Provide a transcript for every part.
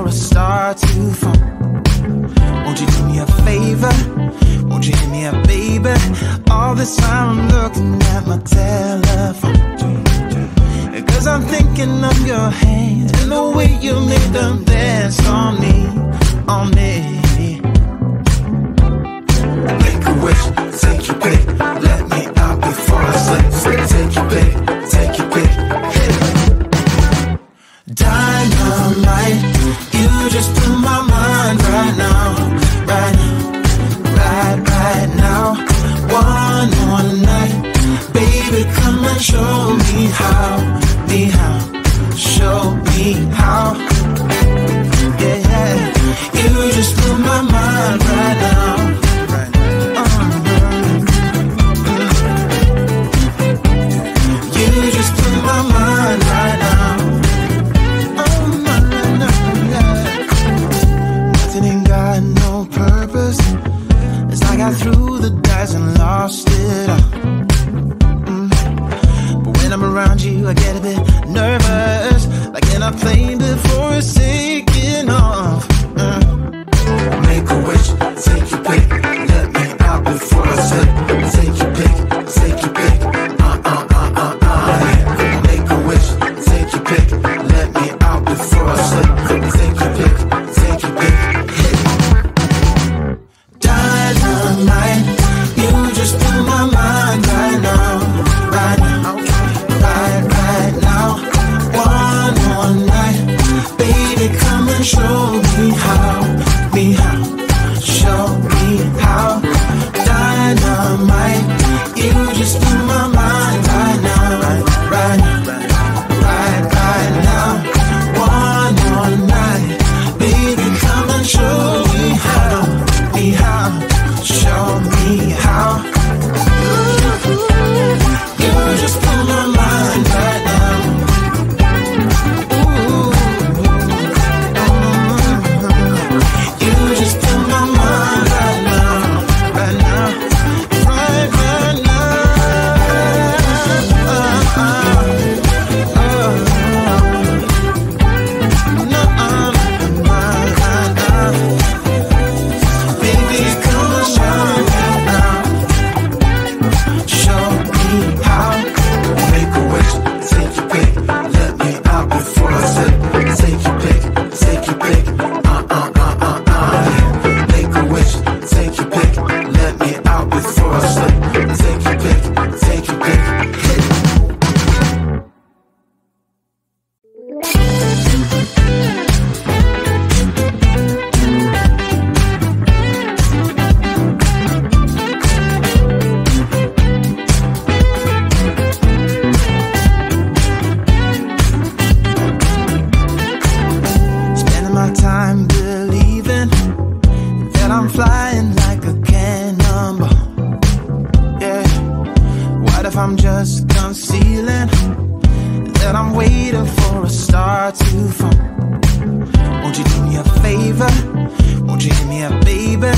a star to fall. Won't you do me a favor? Won't you hit me up, baby? All this time I'm looking at my telephone, 'cause I'm thinking of your hand and the way you made them dance on me, on me. Make a wish, take your pick, let me out before I sleep. Take your pick, take your pick, hit it. Dynamite, you just blew my mind right now, right now, right now. One more night, baby, come and show me how, show me how. Yeah, you just blew my mind right now. You just blew my mind right now. Oh, no, yeah. Nothing ain't got no purpose. It's like I threw the dice and lost it all. But when I'm around you, I get a bit nervous, like in a plane before it's taking off. Make a wish, take your pick, let me out before I slip. Take your pick, take your pick. Make a wish, take your pick, let me out before I slip. Take your pick, take your pick. Dynamite, you just blew my mind right now, right now, right now. One more night, baby, come and show me how, show me how. Dynamite, you just blew my mind right now, right now. One more night, baby, come and show me how, show me how. You just blew my mind right now. You just blew my mind right now, right now, right now. Baby, come and show me now. Show me how. Make a wish, take your pick, let me out before I slip. Take your pick, take your pick. Make a wish, take your pick, let me out before I slip. Take your pick, take your pick. Hit it. Spending my time believing that I'm flying like a cannonball. Yeah. What if I'm just concealing that I'm waiting for a star to fall? Won't you do me a favor? Won't you hit me up, baby?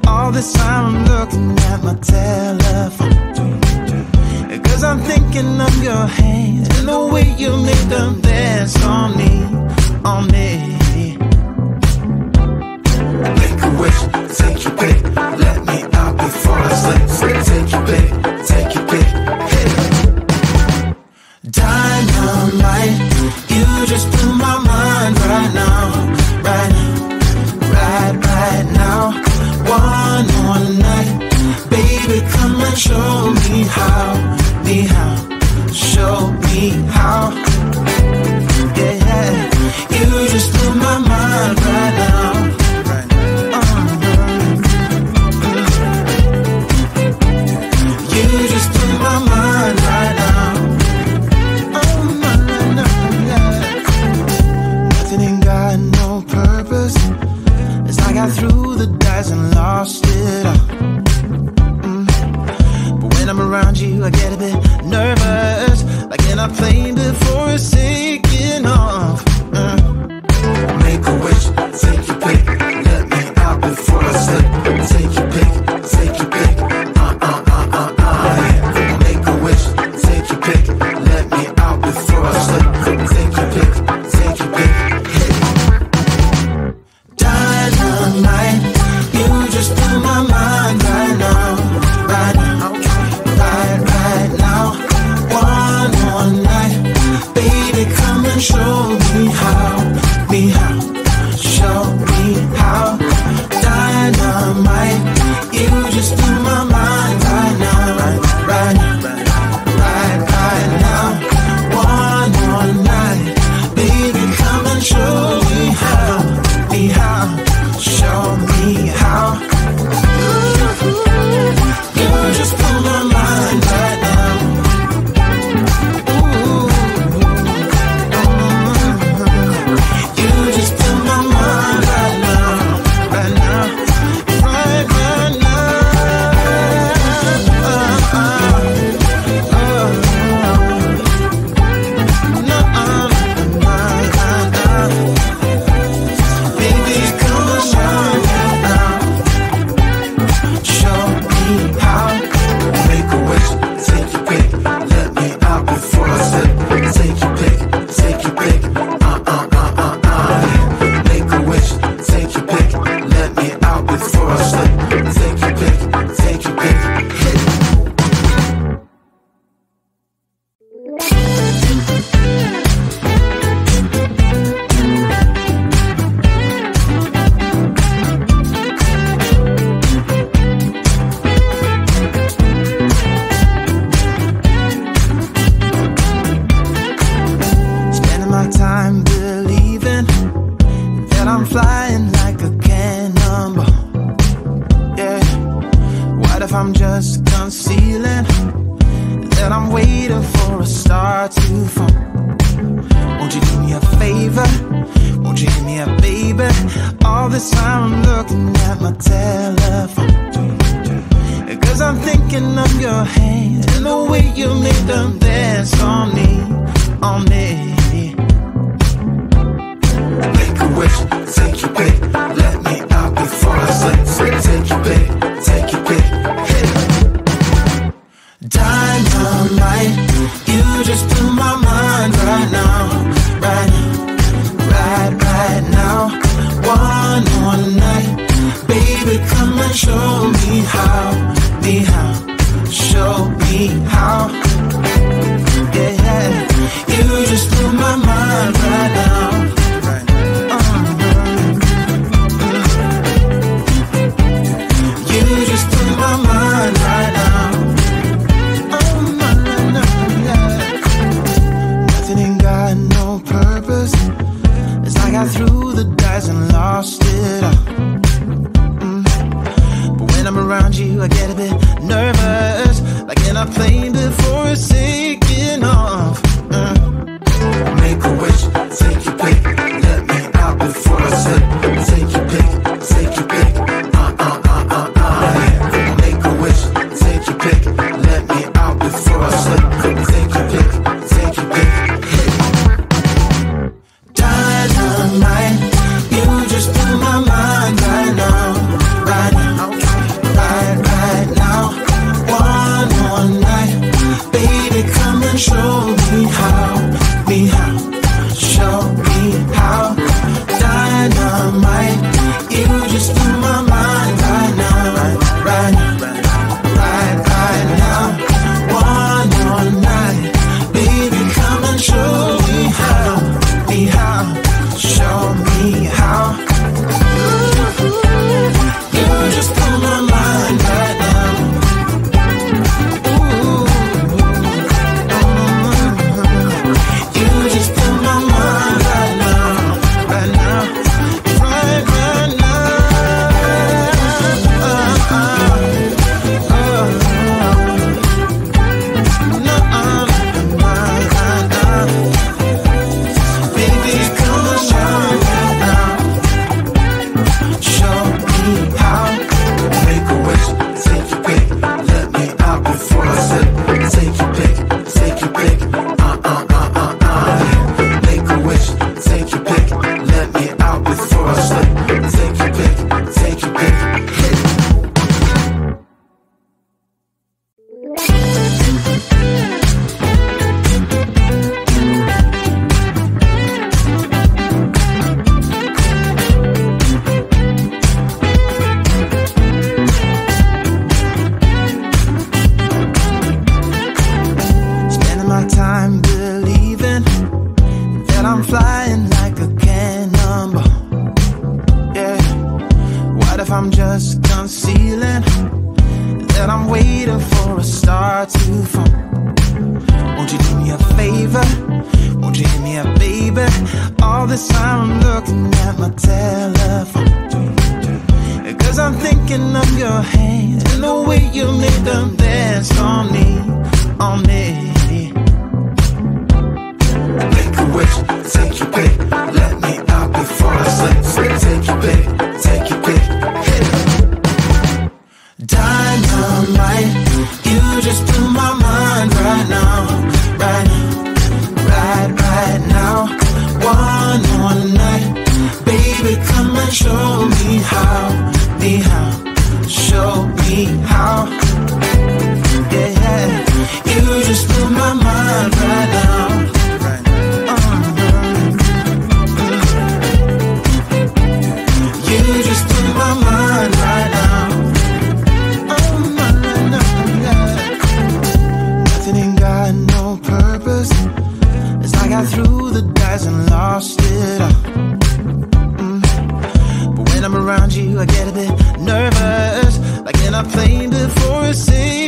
All this time I'm looking at my telephone, 'cause I'm thinking of your hand and the way you made them dance on me, on me. Make a wish, take your pick, let me out before I slip. Take your pick, take your pick, hit it. Dynamite, you just blew my mind right now, right now. One more night, baby, come and show me how, show me how. Yeah, you just blew my mind right now. You just blew my mind right now. Oh, no, yeah. Nothing ain't got no purpose. It's like I threw the dice and lost it all. But when I'm around you, I get a bit nervous, like in a plane before it's taking off. Make a wish, take your pick, let me out before I slip. Take your pick, take your pick. Make a wish, take your pick, let me out before I slip. Take your pick, take your pick. Hit it. baby. All this time I'm looking at my telephone, 'cause I'm thinking of your hand and the way you made them dance on me, on me. Make a wish, take your pick, let me out before I sleep. Take your pick, take your pick. Hey. Dynamite, you just blew my mind right now, right now, right now. One more night, baby, come and show me how, show me how. Yeah, yeah, you just blew my mind right now. You just blew my mind right now. Nothing ain't got no purpose. It's like I threw the dice and lost it all. But when I'm around you, I get a bit nervous, like in a plane before it's taking off. Make a wish, take your pick, let me out before I slip. Take your pick, take your pick. Make a wish, take your pick, let me out before I slip. Take your pick, take your pick. Dynamite, you just blew my mind right now, right now, right now. One more night, baby, come and show me how, show me how. Dynamite, you just blew my mind right now, right now. One more night, baby, come and show me how, show me how. You just blew my mind right now. Ooh. You just blew my mind right now, right now, right now. Baby, come and show me how, show me how. Make a wish, take your pick, let me out before I slip. Take your pick, take your pick. Make a wish, take your pick, let me out before I slip. Take your pick, take your pick. Spending my time believing that I'm flying like a cannonball. Yeah. What if I'm just concealing that I'm waiting for a star to fall? Won't you do me a favor? Won't you hit me up, baby? All this time I'm looking at my telephone, 'cause I'm thinking of your hand and the way you made them dance on me, on me. Make a wish, take your pick, let me out before I slip. Take your pick, take your pick. Hey. Dynamite, you just blew my mind right now, right now. One more night, baby, come and show me how, show me how. Yeah, yeah, you just blew my mind right now. You just blew my mind right now. Nothing ain't got no purpose. It's like I threw the dice and lost it all. But when I'm around you, I get a bit nervous, like in a plane before it's safe.